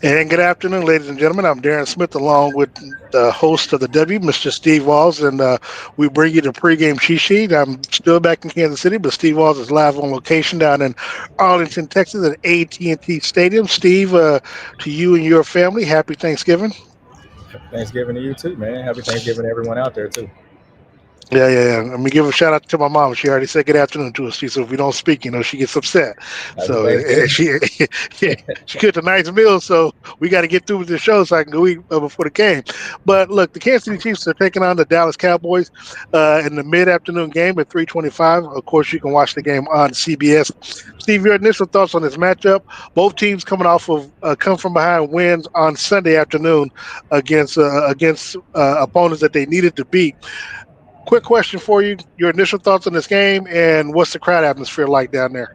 And good afternoon, ladies and gentlemen. I'm Darren Smith, along with the host of the W, Mr. Steve Walls, and we bring you the pregame cheat sheet. I'm still back in Kansas City, but Steve Walls is live on location down in Arlington, Texas, at AT&T Stadium. Steve, to you and your family, happy Thanksgiving. Happy Thanksgiving to you too, man. Happy Thanksgiving to everyone out there too. Yeah. Let me give a shout out to my mom. She already said good afternoon to us. She said if we don't speak, she gets upset. Happy So Thanksgiving. she yeah, she cooked a nice meal. So we got to get through with the show so I can go eat before the game. But look, the Kansas City Chiefs are taking on the Dallas Cowboys in the mid-afternoon game at 3:25. Of course, you can watch the game on CBS. Steve, your initial thoughts on this matchup? Both teams coming off of come from behind wins on Sunday afternoon against opponents that they needed to beat. Quick question for you: your initial thoughts on this game, and what's the crowd atmosphere like down there?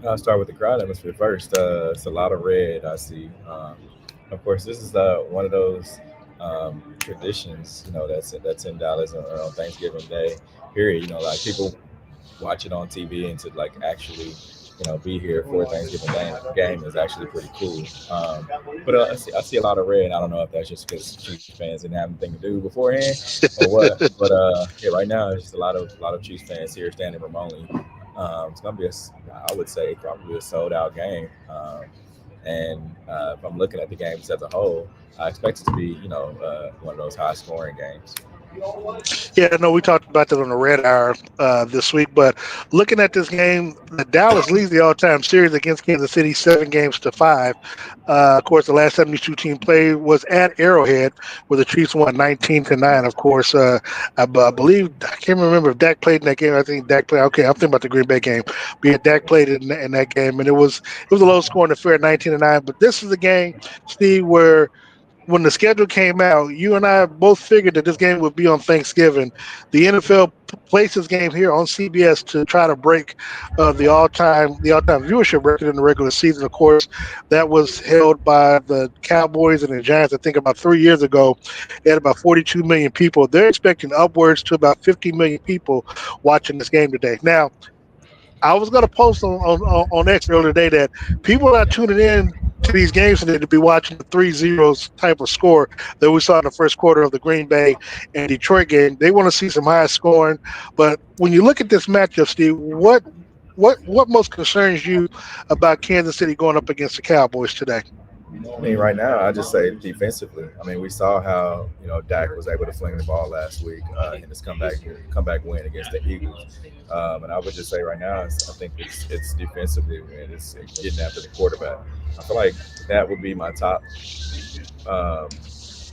I'll start with the crowd atmosphere first. It's a lot of red I see. Of course, this is one of those traditions, that's in Dallas on Thanksgiving Day. Period. Like people watch it on TV and to like actually, be here for Thanksgiving game is actually pretty cool. But I see a lot of red. I don't know if that's just because Chiefs fans didn't have anything to do beforehand or what. But yeah, right now it's just a lot of Chiefs fans here standing room only. It's gonna be I would say probably a sold out game. And if I'm looking at the games as a whole, I expect it to be one of those high scoring games. Yeah, no, we talked about that on the Red Hour this week. But looking at this game, the Dallas leads the all-time series against Kansas City 7 games to 5. Of course, the last time these two teams played was at Arrowhead, where the Chiefs won 19-9. Of course, I believe I can't remember if Dak played in that game. I think Dak played. Okay, I'm thinking about the Green Bay game. But yeah, Dak played in that game, and it was a low scoring affair, 19-9. But this is a game, Steve, where when the schedule came out, you and I both figured that this game would be on Thanksgiving. The NFL placed this game here on CBS to try to break the all-time viewership record in the regular season. Of course, that was held by the Cowboys and the Giants. I think about 3 years ago, they had about 42 million people. They're expecting upwards to about 50 million people watching this game today. Now, I was going to post on X earlier today that people are not tuning in to these games today to be watching the 3-0 type of score that we saw in the first quarter of the Green Bay and Detroit game. They want to see some high scoring. But when you look at this matchup, Steve, what most concerns you about Kansas City going up against the Cowboys today? I mean, right now, I just say defensively. I mean, we saw how Dak was able to fling the ball last week in his comeback win against the Eagles. And I would just say right now, I think it's defensively and it's getting after the quarterback. I feel like that would be my top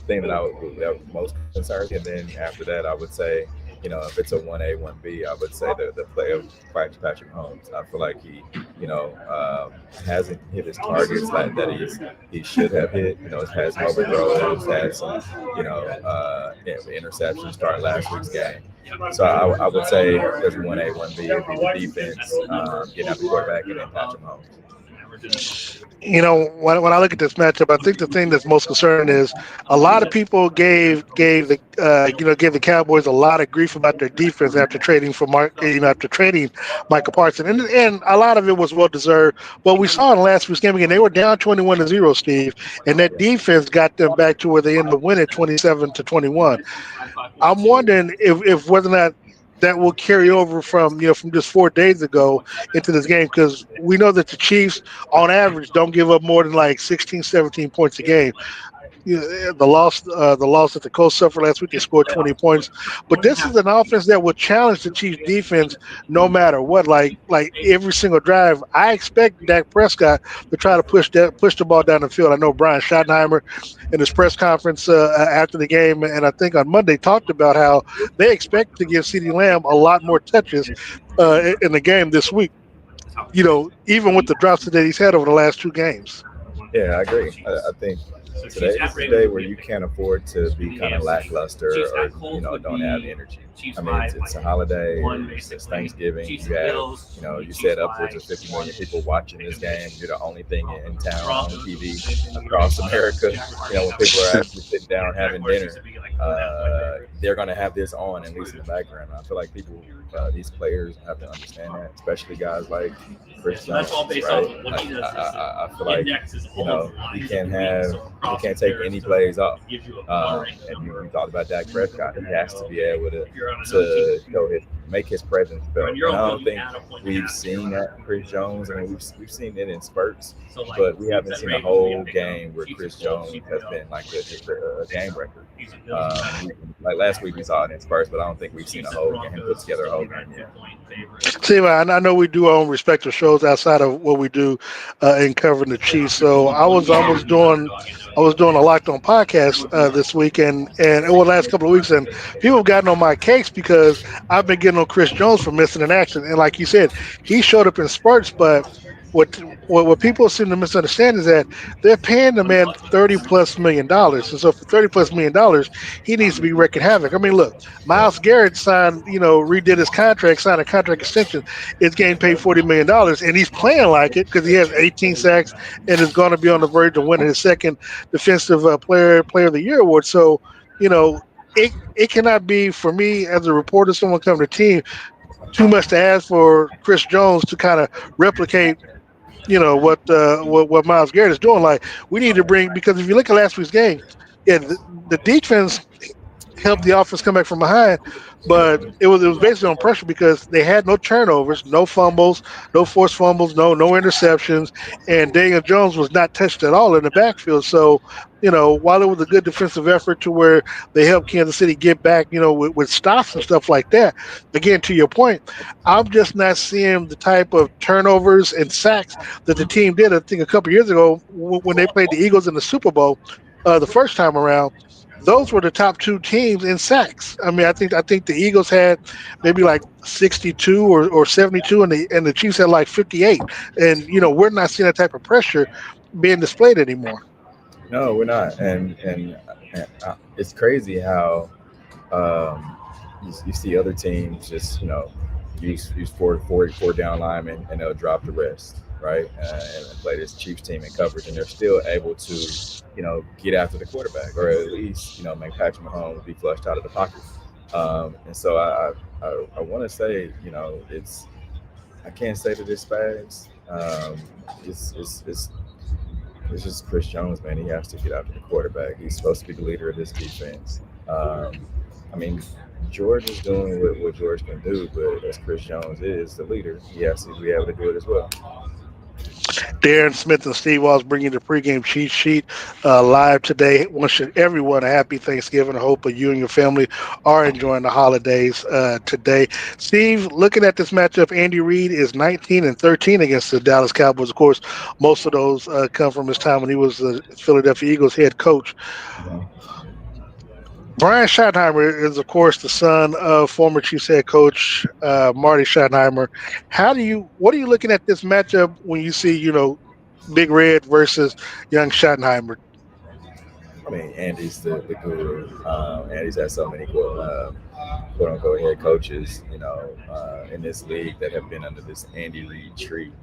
thing that would most concern. And then after that, I would say, if it's a 1A, 1B, I would say the play of Patrick Holmes. I feel like he, hasn't hit his targets that he should have hit. Has some overthrows, has some, interceptions starting last week's game. So I would say there's 1A, 1B. It'd be the defense, getting out the quarterback, and then Patrick Holmes. When I look at this matchup, I think the thing that's most concerning is a lot of people gave the Cowboys a lot of grief about their defense after trading Michael Parsons, and a lot of it was well deserved. But we saw in last week's game again, they were down 21-0, Steve, and that defense got them back to where they ended up winning 27-21. I'm wondering if whether or not that will carry over from just 4 days ago into this game, because we know that the Chiefs on average don't give up more than like 16, 17 points a game. The loss that the Colts suffered last week, they scored 20 points. But this is an offense that will challenge the Chiefs defense no matter what. Like every single drive, I expect Dak Prescott to try to push the ball down the field. I know Brian Schottenheimer in his press conference after the game, and I think on Monday talked about how they expect to give CeeDee Lamb a lot more touches in the game this week. Even with the drops that he's had over the last two games. Yeah, I agree. I think today is the day where you can't afford to be kind of lackluster or don't have energy. I mean, it's a holiday. It's Thanksgiving. You have, you said upwards of 50 million people watching this game. You're the only thing in town on TV across America. When people are actually sitting down having dinner, they're going to have this on at least in the background. I feel like people, these players have to understand that, especially guys like Chris Jones, right? I feel like you can't take any plays off. And you talked about Dak Prescott. He has to be able to make his presence felt. And I don't think we've seen that from Chris Jones. I mean, we've seen it in spurts, but we haven't seen a whole game where Chris Jones has been like a game record. Like last week we saw it in spurts, but I don't think we've seen a whole game put together a whole game yet. See, man, I know we do our own respective shows outside of what we do in covering the Chiefs. So I was doing a Locked On podcast this week, and over the last couple of weeks, and people have gotten on my case because I've been getting on Chris Jones for missing in action. And like you said, he showed up in spurts, but what people seem to misunderstand is that they're paying the man $30+ million, and so for $30+ million, he needs to be wreaking havoc. I mean, look, Myles Garrett signed, redid his contract, signed a contract extension. It's getting paid $40 million, and he's playing like it because he has 18 sacks and is going to be on the verge of winning his second defensive player of the year award. So, it cannot be, for me as a reporter, someone coming to the team, too much to ask for Chris Jones to kind of replicate what Myles Garrett is doing. Like, we need to bring, because if you look at last week's game, yeah, the defense helped the offense come back from behind, but it was basically on pressure because they had no turnovers, no fumbles, no forced fumbles, no interceptions, and Daniel Jones was not touched at all in the backfield. So, while it was a good defensive effort to where they helped Kansas City get back, with stops and stuff like that, again, to your point, I'm just not seeing the type of turnovers and sacks that the team did, I think, a couple years ago when they played the Eagles in the Super Bowl the first time around. Those were the top two teams in sacks. I mean, I think the Eagles had maybe like 62 or 72, and the Chiefs had like 58. And we're not seeing that type of pressure being displayed anymore. No, we're not, and it's crazy how you see other teams just use four down linemen and they'll drop the rest, right, and play this Chiefs team in coverage, and they're still able to get after the quarterback, or at least make Patrick Mahomes be flushed out of the pocket. And so I want to say it's, I can't say that it's fast. It's just Chris Jones, man. He has to get after the quarterback. He's supposed to be the leader of this defense. I mean, George is doing what George can do, but as Chris Jones is the leader, he has to be able to do it as well. Darren Smith and Steve Walls bringing the pregame cheat sheet live today. Wishing everyone a happy Thanksgiving. I hope you and your family are enjoying the holidays today. Steve, looking at this matchup, Andy Reid is 19-13 against the Dallas Cowboys. Of course, most of those come from his time when he was the Philadelphia Eagles head coach. Brian Schottenheimer is, of course, the son of former Chiefs head coach Marty Schottenheimer. What are you looking at this matchup when you see, Big Red versus young Schottenheimer? I mean, Andy's the guru. Andy's had so many quote unquote head coaches, in this league that have been under this Andy Reid tree.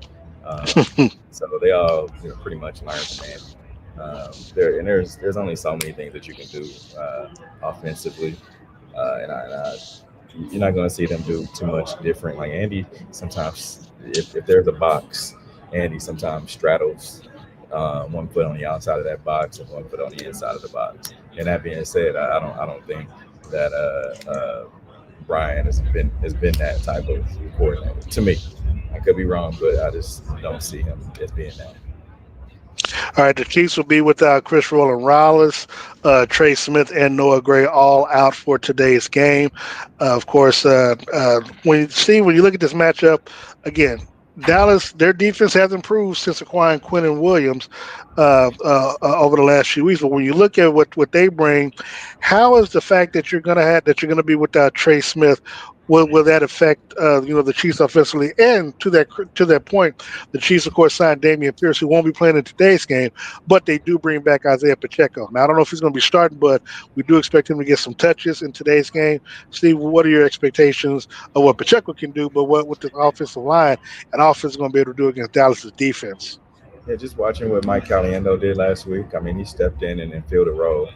So they all pretty much learn from Andy. There's only so many things that you can do offensively, and you're not going to see them do too much different. Like Andy, sometimes if there's a box, Andy sometimes straddles one foot on the outside of that box and one foot on the inside of the box. And that being said, I don't think that Brian has been that type of coordinator to me. I could be wrong, but I just don't see him as being that. All right, the Chiefs will be without Chris Rowland-Rallis, Trey Smith, and Noah Gray all out for today's game. Of course, when you look at this matchup, again, Dallas, their defense has improved since acquiring Quinnen Williams over the last few weeks. But when you look at what they bring, how is the fact that you're going to be without Trey Smith? will that affect the Chiefs offensively? And to that point, the Chiefs of course signed Damian Pierce, who won't be playing in today's game, but they do bring back Isaiah Pacheco. Now I don't know if he's going to be starting, but we do expect him to get some touches in today's game. Steve, what are your expectations of what Pacheco can do, but what with the offensive line and offense is going to be able to do against Dallas's defense? Yeah, just watching what Mike Caliendo did last week. I mean, he stepped in and filled a role.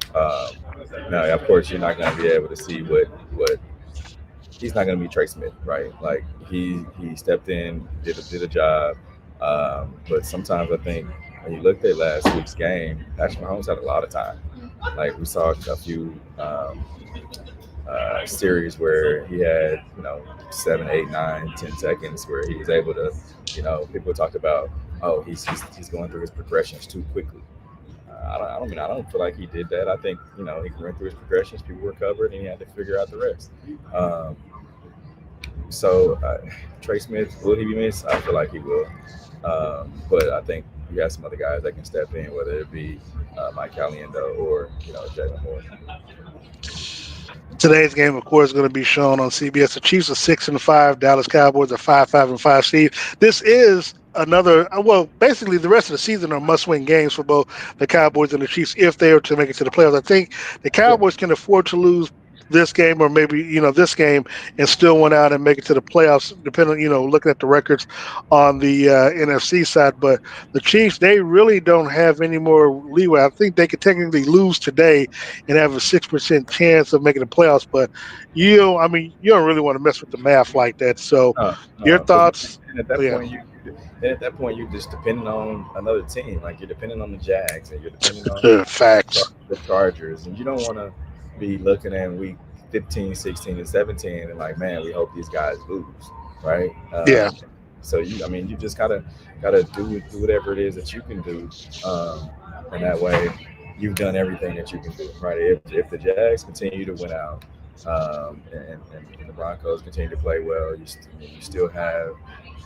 Now, of course, you're not going to be able to see what he's not going to be Trey Smith, right? Like he stepped in, did a job. But sometimes I think when you looked at last week's game, Patrick Mahomes had a lot of time. Like we saw a few series where he had 7, 8, 9, 10 seconds where he was able to, people talked about, oh, he's going through his progressions too quickly. I don't feel like he did that. I think he went through his progressions. People were covered, and he had to figure out the rest. Um, so Trey Smith, will he be missed? I feel like he will. But I think you have some other guys that can step in, whether it be Mike Caliendo or Jalen Moore. Today's game, of course, is going to be shown on CBS. The Chiefs are 6-5. Dallas Cowboys are 5-5. Steve, this is another. Well, basically, the rest of the season are must-win games for both the Cowboys and the Chiefs if they are to make it to the playoffs. I think the Sure. Cowboys can afford to lose this game or maybe this game and still win out and make it to the playoffs, depending looking at the records on the NFC side. But the Chiefs, they really don't have any more leeway. I think they could technically lose today and have a 6% chance of making the playoffs. But you don't really want to mess with the math like that. So your No, because thoughts? at that Yeah. point you're just depending on another team. Like you're depending on the Jags and you're depending on Facts. the Chargers, and you don't want to be looking at week 15, 16, and 17 and like, man, we hope these guys lose, right? Yeah. So you just gotta do whatever it is that you can do, and that way you've done everything that you can do, right? If the Jags continue to win out, and the Broncos continue to play well, you still have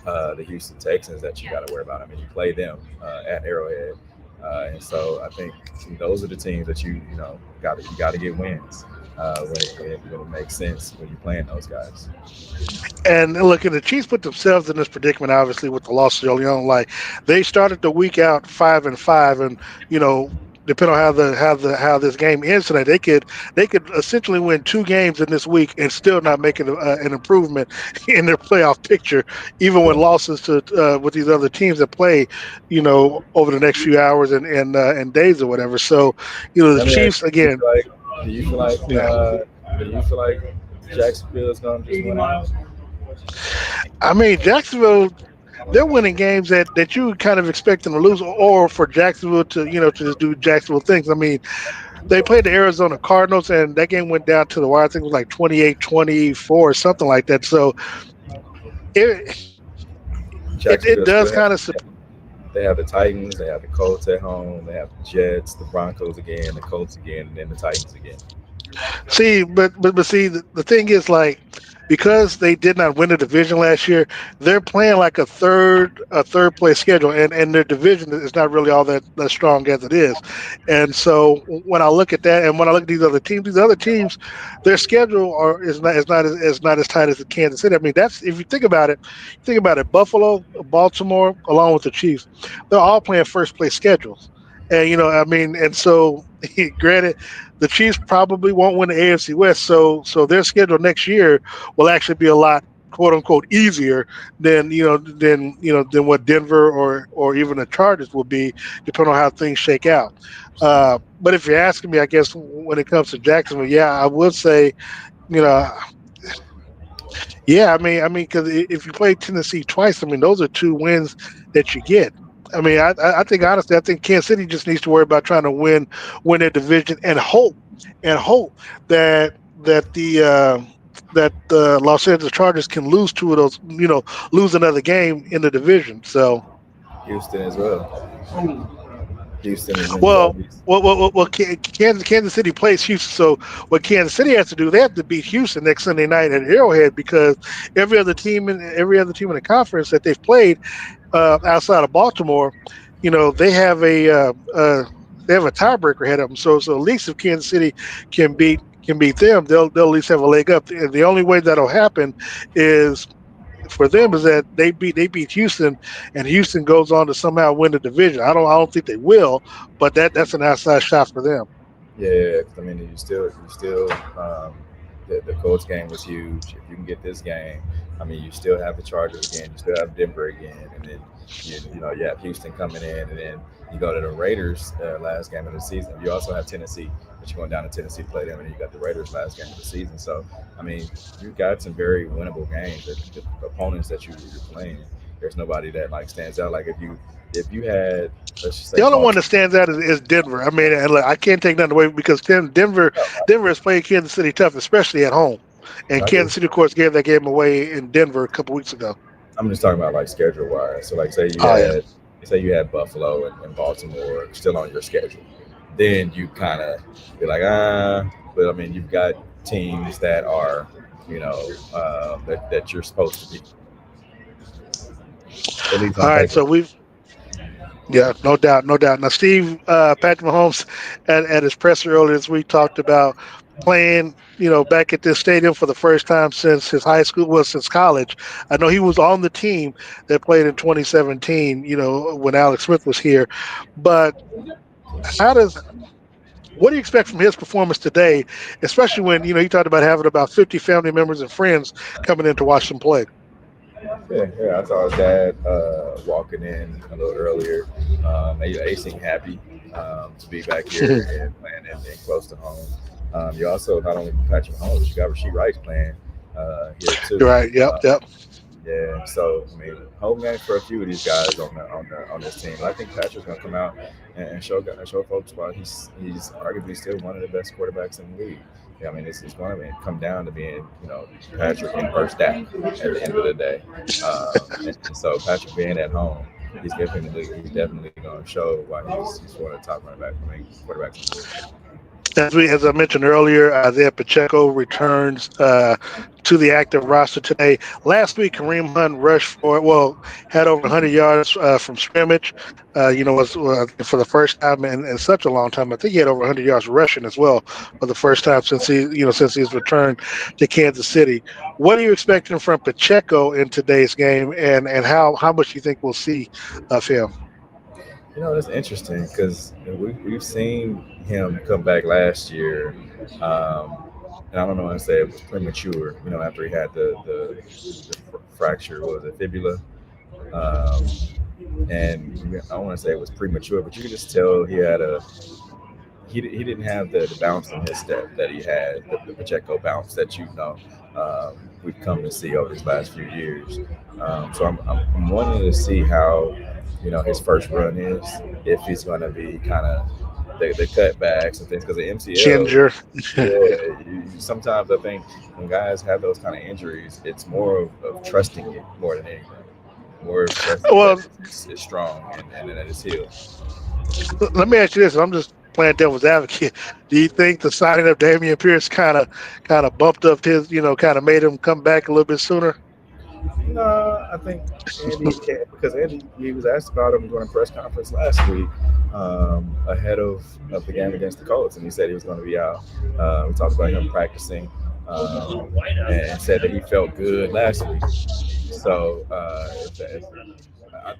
the Houston Texans that you got to worry about. I mean, you play them at Arrowhead, and so I think those are the teams that got to get wins when it makes sense when you're playing those guys. And look, and the Chiefs put themselves in this predicament, obviously, with the loss early on. Like they started the week out 5-5, and depending on how this game ends tonight, they could essentially win two games in this week and still not make an improvement in their playoff picture, even with Yeah. losses to with these other teams that play, over the next few hours and days or whatever. So, the Let me ask Chiefs you, again. do you feel like Yeah. do you feel like Jacksonville is going to just win out? I mean, Jacksonville, they're winning games that you would kind of expect them to lose, or for Jacksonville to just do Jacksonville things. I mean, they played the Arizona Cardinals, and that game went down to the wire. I think it was like 28-24 or something like that. So it it Jacksonville does still has kind of they have the Titans, they have the Colts at home, they have the Jets, the Broncos again, the Colts again, and then the Titans again. see, but see, the thing is like because they did not win the division last year, they're playing like a third place schedule, and their division is not really all that strong as it is. And so when I look at that, and when I look at these other teams, their schedule is not as tight as the Kansas City. I mean, that's if you think about it, Buffalo, Baltimore, along with the Chiefs, they're all playing first place schedules. And I mean, and so granted, the Chiefs probably won't win the AFC West, so their schedule next year will actually be a lot quote unquote easier than what Denver or even the Chargers will be, depending on how things shake out. But if you're asking me, I guess when it comes to Jacksonville, yeah, I would say, you know, yeah, I mean, because if you play Tennessee twice, I mean, those are two wins that you get. I mean, I think honestly, I think Kansas City just needs to worry about trying to win their division and hope that the Los Angeles Chargers can lose two of those, lose another game in the division. So, Houston as well. Houston is in well, Southeast. Kansas City plays Houston. So, what Kansas City has to do, they have to beat Houston next Sunday night at Arrowhead because every other team in the conference that they've played outside of Baltimore, they have a tiebreaker ahead of them. So at least if Kansas City can beat can beat them, they'll at least have a leg up. And the only way that'll happen is for them is that they beat Houston, and Houston goes on to somehow win the division. I don't think they will, but that's an outside shot for them. Yeah, 'cause, I mean, um, the Colts game was huge. If you can get this game, I mean, you still have the Chargers again, you still have Denver again, and then you have Houston coming in, and then you go to the Raiders last game of the season. You also have Tennessee, but you're going down to Tennessee to play them, and then you got the Raiders last game of the season. So, I mean, you've got some very winnable games. The opponents that you're playing, there's nobody that like stands out. Like if you had, let's just say The only one that Baltimore. stands out is Denver. I mean, and look, I can't take nothing away because Denver has played Kansas City tough, especially at home. And I agree. Kansas City, of course, gave that game away in Denver a couple weeks ago. I'm just talking about like schedule wise. So like Oh yeah, say you had Buffalo and Baltimore still on your schedule, then you kind of be like but I mean you've got teams that are that you're supposed to be at least all on right. paper. So we've yeah, no doubt, no doubt. Now, Steve, Patrick Mahomes at his presser earlier this week talked about playing, back at this stadium for the first time since his high school, well, since college. I know he was on the team that played in 2017, when Alex Smith was here. But how does what do you expect from his performance today, especially when, he talked about having about 50 family members and friends coming in to watch them play? Yeah. I saw his dad walking in a little earlier. They seem happy to be back here and playing and close to home. You also not only Patrick Mahomes, but you got Rasheed Rice playing here You're too. right. Yep. Uh, Yep. Yeah, so I mean, home games for a few of these guys on this team. I think Patrick's gonna come out and show folks why he's arguably still one of the best quarterbacks in the league. Yeah, I mean, it's going to come down to being Patrick and first down at the end of the day. And so Patrick being at home, he's definitely going to show why he's one of the top quarterbacks in the league. As I mentioned earlier, Isaiah Pacheco returns to the active roster today. Last week, Kareem Hunt had over 100 yards from scrimmage. Was for the first time in such a long time. I think he had over 100 yards rushing as well for the first time since he's returned to Kansas City. What are you expecting from Pacheco in today's game, and how much do you think we'll see of him? That's interesting because we've seen him come back last year, um, and I don't know. I say it was premature. After he had the fracture, what was it, fibula, um, and I want to say it was premature, but you could just tell he didn't have the bounce in his step that he had, the Pacheco bounce that we've come to see over these last few years. So I'm wanting to see how his first run is, if he's going to be kind of the cutbacks and things because the MCL. Ginger. Yeah, sometimes I think when guys have those kind of injuries, it's more of trusting it more than anything, more of trusting that Well, it's strong and that it's healed. let me ask you this. I'm just playing devil's advocate. Do you think the signing of Damian Pierce kind of bumped up his, kind of made him come back a little bit sooner? No, I think Andy can because Andy he was asked about him during a press conference last week ahead of the game against the Colts, and he said he was going to be out. We talked about him practicing and said that he felt good last week. So if I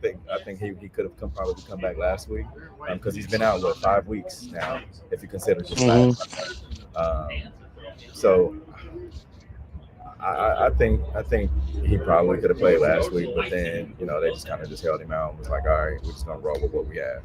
think he could have probably come back last week because he's been out 5 weeks now if you consider just Hmm. last Sunday. Um, so I think he probably could have played last week, but then they just kind of just held him out and was like, all right, we're just gonna roll with what we have.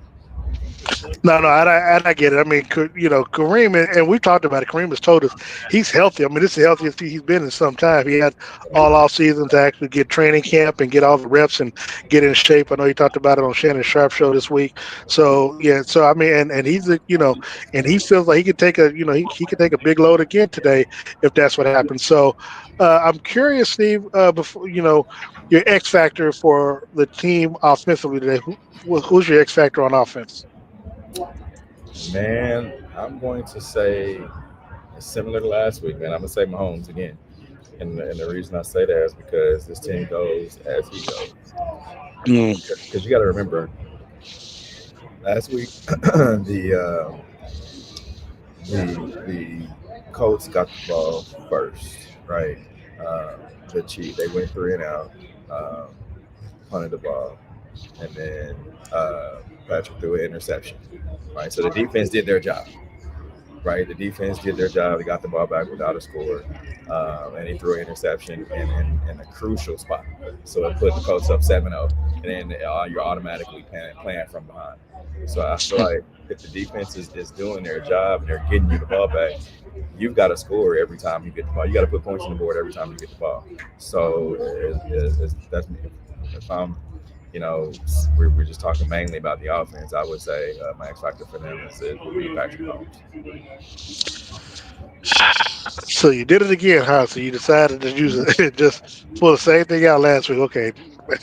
No, I get it. I mean, Kareem, and we talked about it. Kareem has told us he's healthy. I mean, this is the healthiest he's been in some time. He had all off season to actually get training camp and get all the reps and get in shape. I know he talked about it on Shannon Sharp show this week. So yeah, so I mean, and he's and he feels like he could take he could take a big load again today if that's what happens. So I'm curious, Steve, before your X factor for the team offensively today. Who's your X factor on offense? Man, I'm going to say similar to last week, man. I'm gonna say Mahomes again, and the reason I say that is because this team goes as he goes. Mm. Because you got to remember, last week the the Colts got the ball first, right? Um, the Chiefs, they went 3 and out, um, punted the ball, and then Patrick threw an interception, right? So the defense did their job, right? The defense did their job. They got the ball back without a score, and he threw an interception in a crucial spot. So it put the Colts up 7-0, and then you're automatically playing from behind. So I feel like if the defense is doing their job and they're getting you the ball back, you've got to score every time you get the ball. You got to put points on the board every time you get the ball. So that's if I'm, we're just talking mainly about the offense. I would say my X factor for them would be Patrick Mahomes. So you did it again, huh? So you decided to use it, just pull the same thing out last week. Okay,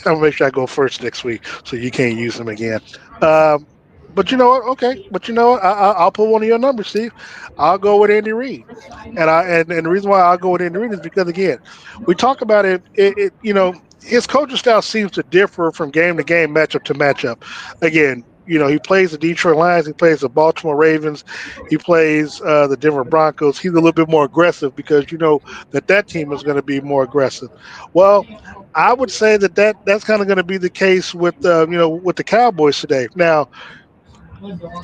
I'll make sure I go first next week, so you can't use them again. Um, but you know what? Okay, but you know what? I'll put one of your numbers, Steve. I'll go with Andy Reid, and the reason why I'll go with Andy Reid is because again, we talk about it. His coaching style seems to differ from game to game, matchup to matchup. Again, he plays the Detroit Lions, he plays the Baltimore Ravens, he plays the Denver Broncos. He's a little bit more aggressive because you know that team is going to be more aggressive. Well, I would say that's kind of going to be the case with with the Cowboys today. Now,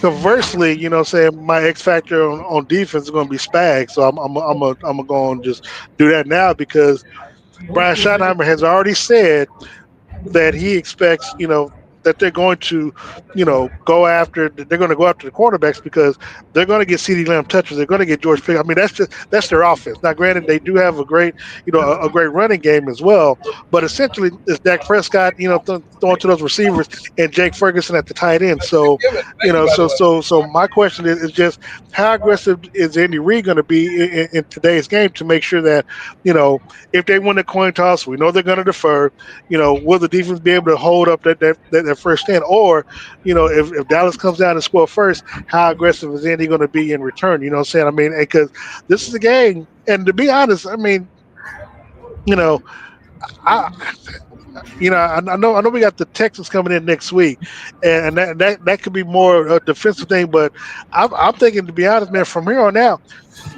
conversely, saying my X factor on defense is going to be Spag, so I'm going to just do that now because Brian Schottenheimer has already said that he expects, that they're going to, they're going to go after the quarterbacks because they're going to get CeeDee Lamb touches. They're going to get George Pickens. I mean, that's their offense. Now, granted, they do have a great, a great running game as well, but essentially it's Dak Prescott, throwing to those receivers and Jake Ferguson at the tight end. So, so my question is just how aggressive is Andy Reid going to be in today's game to make sure that, if they win the coin toss, we know they're going to defer. Will the defense be able to hold up that first stand? Or, if Dallas comes down and score first, how aggressive is Andy going to be in return? You know what I'm saying? I mean, because this is a game, and to be honest, I mean, you know, I I know we got the Texans coming in next week, and that could be more a defensive thing. But I'm thinking, to be honest, man, from here on out,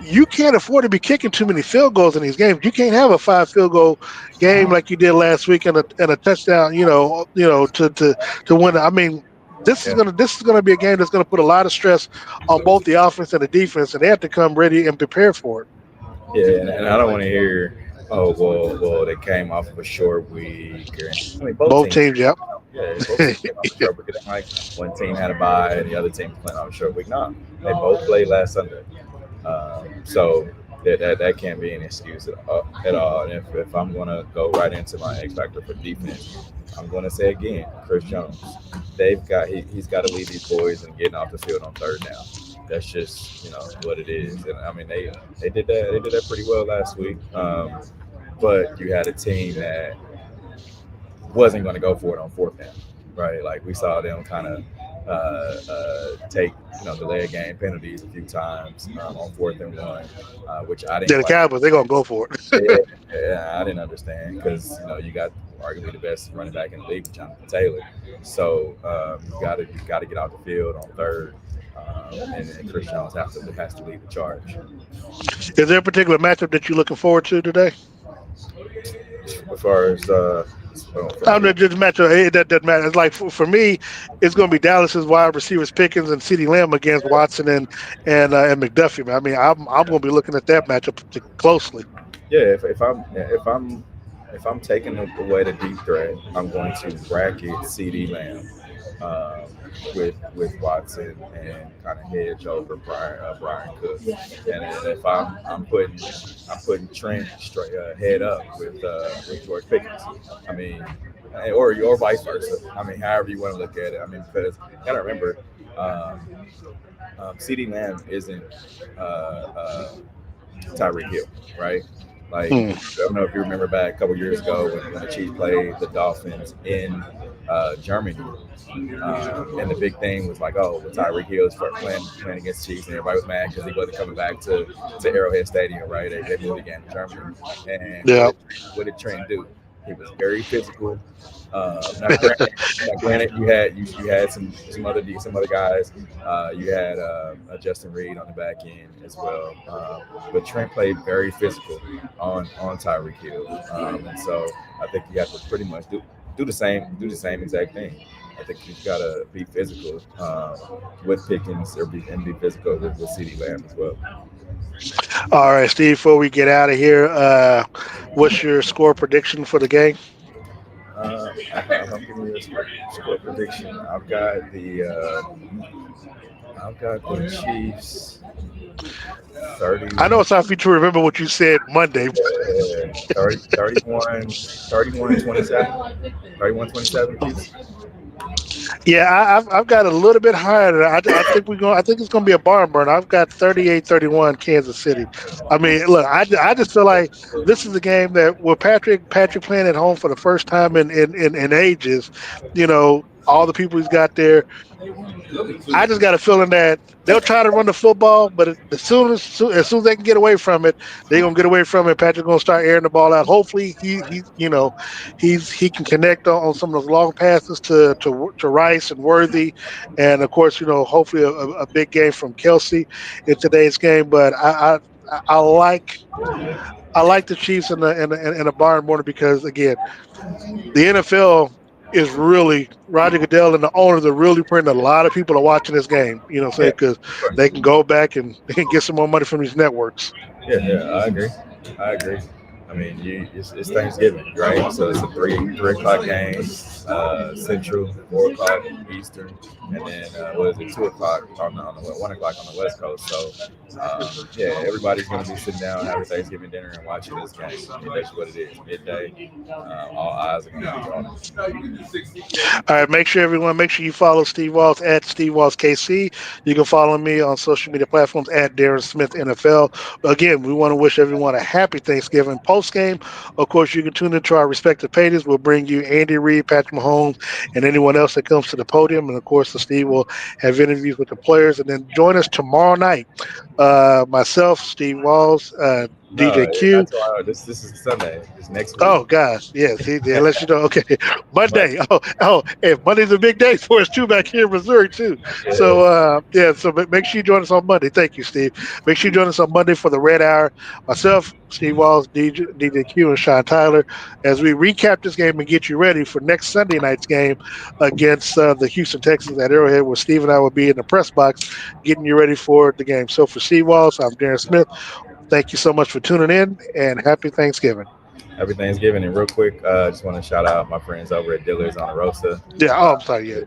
you can't afford to be kicking too many field goals in these games. You can't have a 5 field goal game like you did last week and a touchdown. To win. I mean, this is gonna be a game that's gonna put a lot of stress on both the offense and the defense, and they have to come ready and prepared for it. Yeah, and I don't want to hear, oh well, they came off of a short week. I mean, both Both teams. teams, yep. Yeah, both teams came off a short week. It's like one team had a bye and the other team was playing off a short week. No, they both played last Sunday. So that can't be an excuse at all. And if I'm going to go right into my X factor for defense, I'm going to say again, Chris Jones. He's got to lead these boys and getting off the field on third down. That's just what it is. And I mean they did that pretty well last week. But you had a team that wasn't going to go for it on fourth down, right? Like we saw them kind of take delay game penalties a few times on 4th and 1, which I didn't Then the quite. Cowboys, they're gonna go for Yeah, it. yeah, I didn't understand because you got arguably the best running back in the league, Jonathan Taylor. So you got to get out the field on third, and Chris Jones has to lead the charge. Is there a particular matchup that you're looking forward to today? As far as for I'm me, not just matchup. That doesn't matter. It's like for me, it's going to be Dallas's wide receivers Pickens and CeeDee Lamb against Watson and McDuffie. Man. I mean, I'm going to be looking at that matchup closely. yeah, if I'm taking away the deep threat, I'm going to bracket CD Lamb um, with Watson and kind of hedge over Brian Cook. And then if I'm putting Trent straight head up with George Pickens. I mean, or vice versa. I mean, however you want to look at it. I mean, because you gotta remember, um, CD Lamb isn't uh, uh, Tyreek Hill, right? Like, Hmm. I don't know if you remember back a couple years ago when the Chiefs played the Dolphins in Germany. And the big thing was like, oh, well, Tyreek Hill is playing against the Chiefs, and everybody was mad because he wasn't coming back to Arrowhead Stadium, right? They moved again to Germany. And Yeah. what did Trent do? He was very physical. Now granted, you had some other guys. You had Justin Reed on the back end as well. But Trent played very physical on Tyreek Hill, and so I think you have to pretty much do the same exact thing. I think you've got to be physical with Pickens and be physical with CeeDee Lamb as well. All right, Steve. Before we get out of here, what's your score prediction for the game? I'm giving you a score prediction. I've got the Chiefs 30, I know it's hard for you to remember what you said Monday. 30 31, 27. 31, 27 Chiefs. Yeah, I've got a little bit higher. I think we're going. I think it's going to be a barn burner. I've got 38-31 Kansas City. I mean, look, I just feel like this is a game that with Patrick playing at home for the first time in ages. All the people he's got there. I just got a feeling that they'll try to run the football, but as soon as they can get away from it, they're gonna get away from it. Patrick's gonna start airing the ball out. Hopefully, he can connect on some of those long passes to Rice and Worthy, and of course, hopefully a big game from Kelsey in today's game. But I like the Chiefs in a barn morning because again the NFL is really Roger Goodell and the owners are really putting a lot of people to watching this game. Say Yeah, because of course. they can go back and they can get some more money from these networks. Yeah, I agree. I agree. I mean, it's Thanksgiving, right? So it's a three o'clock game, Central, 4 o'clock Eastern, and then what is it, 2 o'clock on the 1 o'clock on the West Coast. So yeah, everybody's going to be sitting down having Thanksgiving dinner and watching this game. I mean, that's what it is. Midday, all eyes are going to be on it. All right, make sure you follow Steve Walls at Steve Walls KC. You can follow me on social media platforms at Darren Smith NFL. Again, we want to wish everyone a happy Thanksgiving post game. Of course, you can tune into our respective pages. We'll bring you Andy Reid, Patrick Mahomes, and anyone else that comes to the podium. And of course, the Steve will have interviews with the players. And then join us tomorrow night. Myself, Steve Walls, No, DJQ. not tomorrow. This is Sunday. It's next week. Oh gosh, yes, he let you know. Okay, But Monday. Hey, Monday's a big day for us too back here in Missouri too. So yeah, yeah, so make sure you join us on Monday. Thank you, Steve. Make sure you join us on Monday for the Red Hour. Myself, Steve Walls, DJQ, and Sean Tyler, as we recap this game and get you ready for next Sunday night's game against the Houston Texans at Arrowhead, where Steve and I will be in the press box getting you ready for the game. So for Steve Walls, I'm Darren Smith. Thank you so much for tuning in, and happy Thanksgiving. happy Thanksgiving. And real quick, just want to shout out my friends over at Dillard's on Rosa. Yeah. Oh, I'm sorry. Yeah.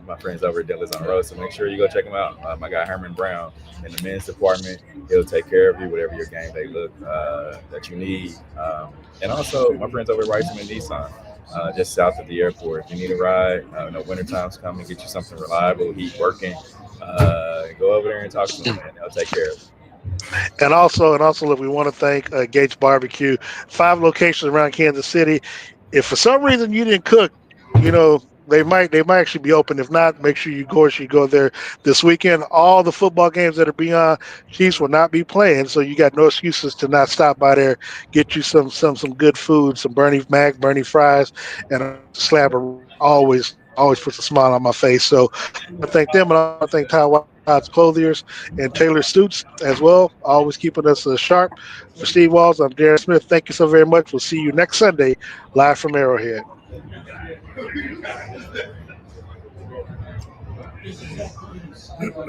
My friends over at Dillard's on Rosa. Make sure you go check them out. My guy Herman Brown in the men's department. He'll take care of you, whatever your game day look that you need. And also my friends over at Riceman Nissan. Just south of the airport. If you need a ride, wintertime's coming, get you something reliable, heat working. Go over there and talk to them, and they'll take care of it. And also, look, we want to thank Gates Barbecue. 5 locations around Kansas City. If for some reason you didn't cook, they might actually be open. If not, make sure you go there this weekend. All the football games that are beyond Chiefs will not be playing, so you got no excuses to not stop by there. Get you some good food, some Bernie fries, and a slab of always puts a smile on my face. So I want to thank them, and I want to thank Todd's Clothiers and Taylor Suits as well, always keeping us sharp. For Steve Walls, I'm Darren Smith. Thank you so very much. We'll see you next Sunday live from Arrowhead.